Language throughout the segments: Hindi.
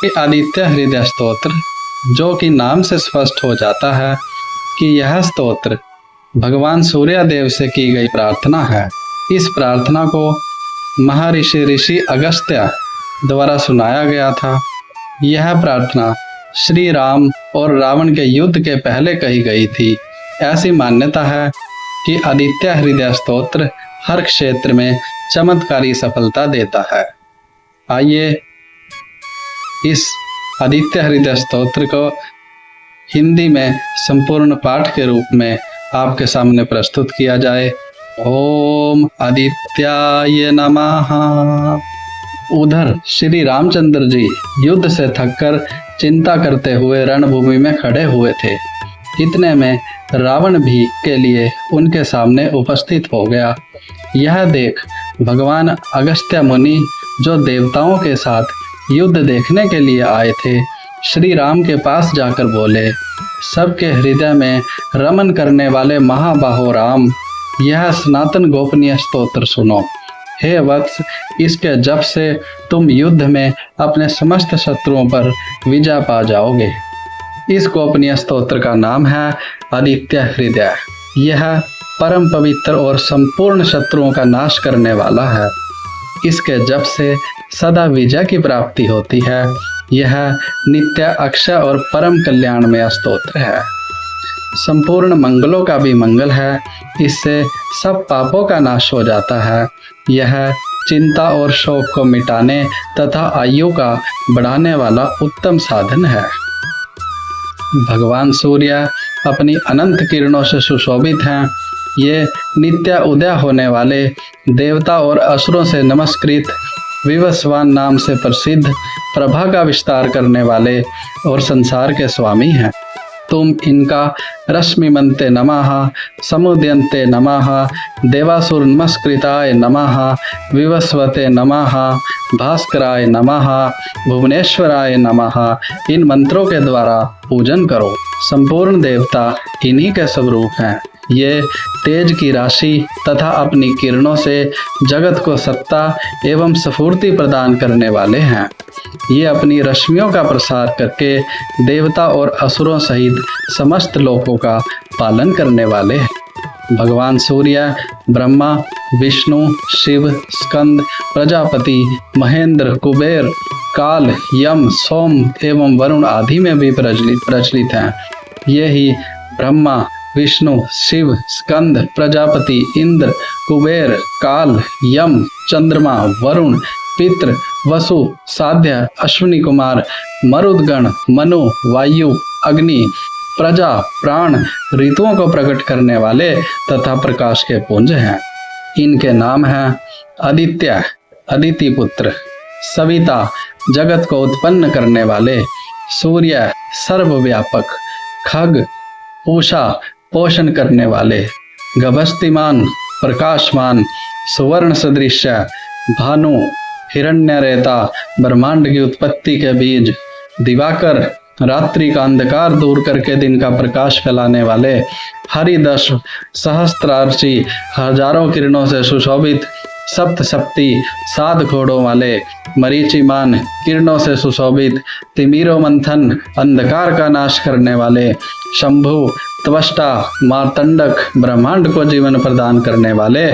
कि आदित्य हृदय स्तोत्र, जो कि नाम से स्पष्ट हो जाता है कि यह स्तोत्र भगवान सूर्यदेव से की गई प्रार्थना है। इस प्रार्थना को महर्षि ऋषि अगस्त्य द्वारा सुनाया गया था। यह प्रार्थना श्री राम और रावण के युद्ध के पहले कही गई थी। ऐसी मान्यता है कि आदित्य हृदय स्तोत्र हर क्षेत्र में चमत्कारी सफलता देता है। आइए इस आदित्य हृदय स्तोत्र को हिंदी में संपूर्ण पाठ के रूप में आपके सामने प्रस्तुत किया जाए। ओम आदित्याय नमः। उधर श्री रामचंद्र जी युद्ध से थककर चिंता करते हुए रणभूमि में खड़े हुए थे। इतने में रावण भी के लिए उनके सामने उपस्थित हो गया। यह देख भगवान अगस्त्य मुनि, जो देवताओं के साथ युद्ध देखने के लिए आए थे, श्री राम के पास जाकर बोले, सबके हृदय में रमन करने वाले महाबाहो राम, यह सनातन गोपनीय स्तोत्र सुनो। हे वत्स, इसके जप से तुम युद्ध में अपने समस्त शत्रुओं पर विजय पा जाओगे। इस गोपनीय स्तोत्र का नाम है आदित्य हृदय। यह परम पवित्र और संपूर्ण शत्रुओं का नाश करने वाला है। इसके जप से सदा विजय की प्राप्ति होती है। यह नित्य अक्षय और परम कल्याणमय स्तोत्र है। संपूर्ण मंगलों का भी मंगल है। इससे सब पापों का नाश हो जाता है। यह चिंता और शोक को मिटाने तथा आयु का बढ़ाने वाला उत्तम साधन है। भगवान सूर्य अपनी अनंत किरणों से सुशोभित हैं। ये नित्य उदय होने वाले देवता और असुरों से नमस्कृत विवस्वान नाम से प्रसिद्ध प्रभा का विस्तार करने वाले और संसार के स्वामी हैं। तुम इनका रश्मिमन्ते नमः, समुदयन्ते नमः, देवासुर नमस्कृताय नमः, विवस्वते नमः, भास्कराय नमः, भुवनेश्वराय नमः, इन मंत्रों के द्वारा पूजन करो। संपूर्ण देवता इन्हीं के स्वरूप हैं। ये तेज की राशि तथा अपनी किरणों से जगत को सत्ता एवं स्फूर्ति प्रदान करने वाले हैं। ये अपनी रश्मियों का प्रसार करके देवता और असुरों सहित समस्त लोकों का पालन करने वाले हैं। भगवान सूर्य ब्रह्मा, विष्णु, शिव, स्कंद, प्रजापति, महेंद्र, कुबेर, काल, यम, सोम एवं वरुण आदि में भी प्रचलित हैं। ये ही ब्रह्मा, विष्णु, शिव, स्कंद, प्रजापति, इंद्र, कुबेर, काल, यम, चंद्रमा, वरुण, पितृ, वसु, साध्य, अश्विनी कुमार, मरुदगण, मनु, वायु, अग्नि, प्रजा, प्राण, ऋतुओं को प्रकट करने वाले तथा प्रकाश के पुंज हैं। इनके नाम हैं आदित्य, अदिति पुत्र, सविता, जगत को उत्पन्न करने वाले, सूर्य, सर्वव्यापक, खग, पूषा, पोषण करने वाले, गभस्तिमान, प्रकाशमान, सुवर्ण सदृश, भानु, हिरण्यरेता, ब्रह्मांड की उत्पत्ति के बीज, दिवाकर, रात्रि का अंधकार दूर करके दिन का प्रकाश फैलाने वाले, हरिदश, सहस्त्रार्ची, हजारों किरणों से सुशोभित, सप्तशक्ति, 7 घोड़ों वाले, मरीचिमान, किरणों से सुशोभित, तिमिरो मंथन, अंधकार का नाश करने वाले, शंभु, त्वष्टा, मार्तंडक, ब्रह्मांड को जीवन प्रदान करने वाले,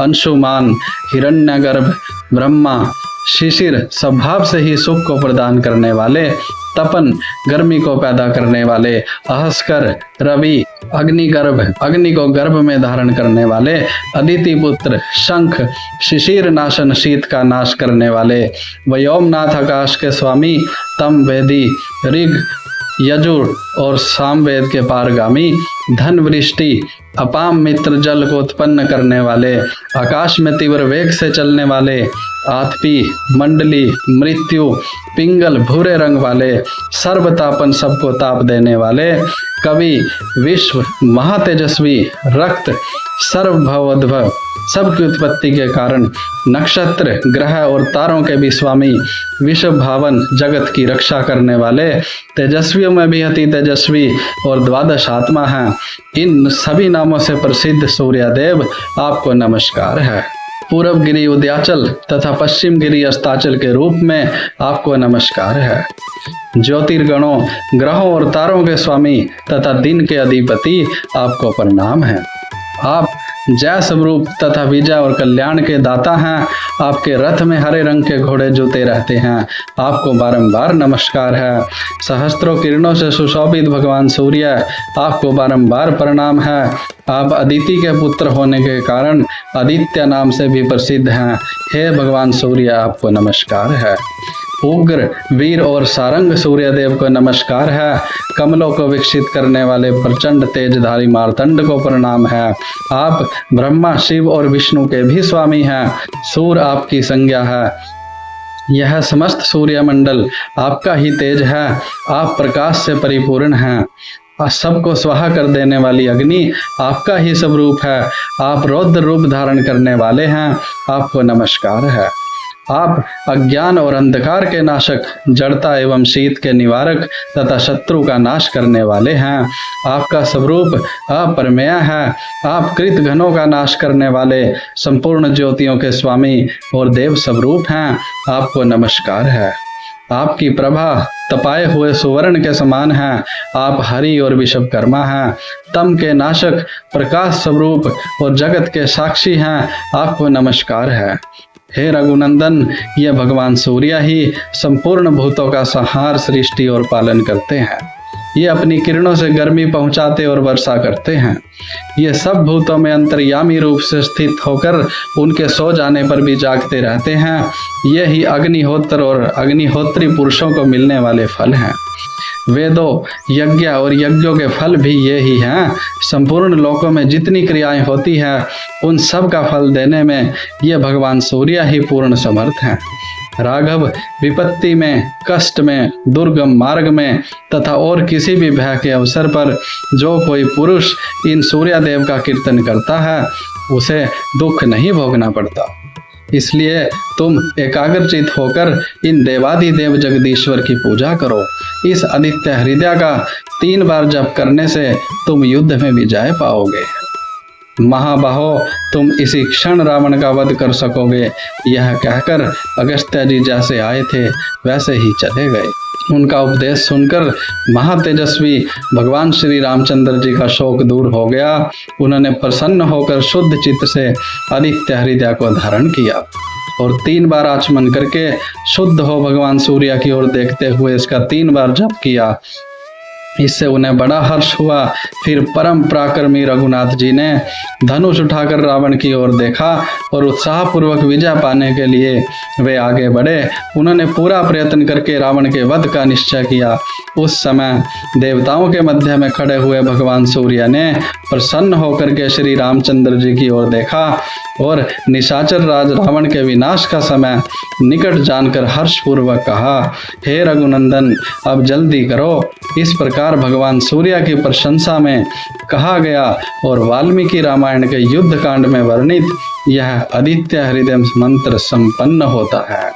अंशुमान, हिरण्यगर्भ, ब्रह्मा, शिशिर, स्वभाव से ही सुख को प्रदान करने वाले, तपन, गर्मी को पैदा करने वाले, अहस्कर, रवि, अग्निगर्भ, अग्नि को गर्भ में धारण करने वाले, अदिति पुत्र, शंख, शिशिर नाशन, शीत का नाश करने वाले, व्योमनाथ, आकाश के स्वामी, तम वेदी, ऋग, यजुर और सामवेद के पारगामी, धन वृष्टि, अपाम मित्र, जल को उत्पन्न करने वाले, आकाश में तीव्र वेग से चलने वाले, आतपी, मंडली, मृत्यु, पिंगल, भूरे रंग वाले, सर्वतापन, सबको ताप देने वाले, कवि, विश्व, महातेजस्वी, रक्त, सर्वभवोद्भव, सबकी उत्पत्ति के कारण, नक्षत्र, ग्रह और तारों के भी स्वामी, विश्व भावन, जगत की रक्षा करने वाले, तेजस्वियों में भी अति तेजस्वी और 12 आत्मा हैं। इन सभी नामों से प्रसिद्ध सूर्यदेव आपको नमस्कार है। पूर्व गिरी उदयाचल तथा पश्चिम गिरी अस्ताचल के रूप में आपको नमस्कार है। ज्योतिर्गणों, ग्रहों और तारों के स्वामी तथा दिन के अधिपति आपको प्रणाम है। आप जय स्वरूप तथा विजय और कल्याण के दाता हैं। आपके रथ में हरे रंग के घोड़े जूते रहते हैं। आपको बारंबार नमस्कार है। सहस्त्रों किरणों से सुशोभित भगवान सूर्य, आपको बारंबार प्रणाम है। आप अदिति के पुत्र होने के कारण आदित्य नाम से भी प्रसिद्ध हैं। हे भगवान सूर्य, आपको नमस्कार है। उग्र, वीर और सारंग सूर्य देव को नमस्कार है। कमलों को विकसित करने वाले प्रचंड तेजधारी मार्तंड को प्रणाम है। आप ब्रह्मा, शिव और विष्णु के भी स्वामी हैं। सूर्य आपकी संज्ञा है। यह समस्त सूर्य मंडल आपका ही तेज है। आप प्रकाश से परिपूर्ण हैं। सबको स्वाहा कर देने वाली अग्नि आपका ही स्वरूप है। आप रौद्र रूप धारण करने वाले हैं। आपको नमस्कार है। आप अज्ञान और अंधकार के नाशक, जड़ता एवं शीत के निवारक तथा शत्रु का नाश करने वाले हैं। आपका स्वरूप अपरमेय है। आप कृत घनों का नाश करने वाले संपूर्ण ज्योतियों के स्वामी और देव स्वरूप हैं। आपको नमस्कार है। आपकी प्रभा तपाए हुए सुवर्ण के समान है। आप हरि और विश्वकर्मा हैं। तम के नाशक, प्रकाश स्वरूप और जगत के साक्षी हैं। आपको नमस्कार है। हे रघुनंदन, ये भगवान सूर्य ही संपूर्ण भूतों का संहार, सृष्टि और पालन करते हैं। ये अपनी किरणों से गर्मी पहुंचाते और वर्षा करते हैं। ये सब भूतों में अंतर्यामी रूप से स्थित होकर उनके सो जाने पर भी जागते रहते हैं। ये ही अग्निहोत्र और अग्निहोत्री पुरुषों को मिलने वाले फल हैं। वेदों, यज्ञ और यज्ञों के फल भी ये ही हैं। संपूर्ण लोकों में जितनी क्रियाएं होती हैं, उन सब का फल देने में ये भगवान सूर्य ही पूर्ण समर्थ हैं। राघव, विपत्ति में, कष्ट में, दुर्गम मार्ग में तथा और किसी भी भय के अवसर पर जो कोई पुरुष इन सूर्य देव का कीर्तन करता है, उसे दुख नहीं भोगना पड़ता। इसलिए तुम एकाग्रचित होकर इन देवाधिदेव जगदीश्वर की पूजा करो। इस आदित्य हृदय का 3 बार जप करने से तुम युद्ध में विजय पाओगे। महाबाहो, तुम इसी क्षण रावण का वध कर सकोगे। यह कहकर अगस्त्य जी जैसे आए थे वैसे ही चले गए। उनका उपदेश सुनकर महातेजस्वी भगवान श्री रामचंद्र जी का शोक दूर हो गया। उन्होंने प्रसन्न होकर शुद्ध चित्त से आदित्य हृदय को धारण किया और 3 बार आचमन करके शुद्ध हो भगवान सूर्य की ओर देखते हुए इसका 3 बार जप किया। इससे उन्हें बड़ा हर्ष हुआ। फिर परम पराक्रमी रघुनाथ जी ने धनुष उठाकर रावण की ओर देखा और उत्साहपूर्वक विजय पाने के लिए वे आगे बढ़े। उन्होंने पूरा प्रयत्न करके रावण के वध का निश्चय किया। उस समय देवताओं के मध्य में खड़े हुए भगवान सूर्य ने प्रसन्न होकर के श्री रामचंद्र जी की ओर देखा और निशाचर राज रावण के विनाश का समय निकट जानकर हर्षपूर्वक कहा, हे रघुनंदन, अब जल्दी करो। इस प्रकार भगवान सूर्य की प्रशंसा में कहा गया और वाल्मीकि रामायण के युद्ध कांड में वर्णित यह आदित्य हृदय मंत्र संपन्न होता है।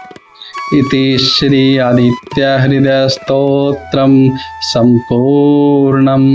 इति श्री आदित्य हृदय स्तोत्रम संपूर्णम।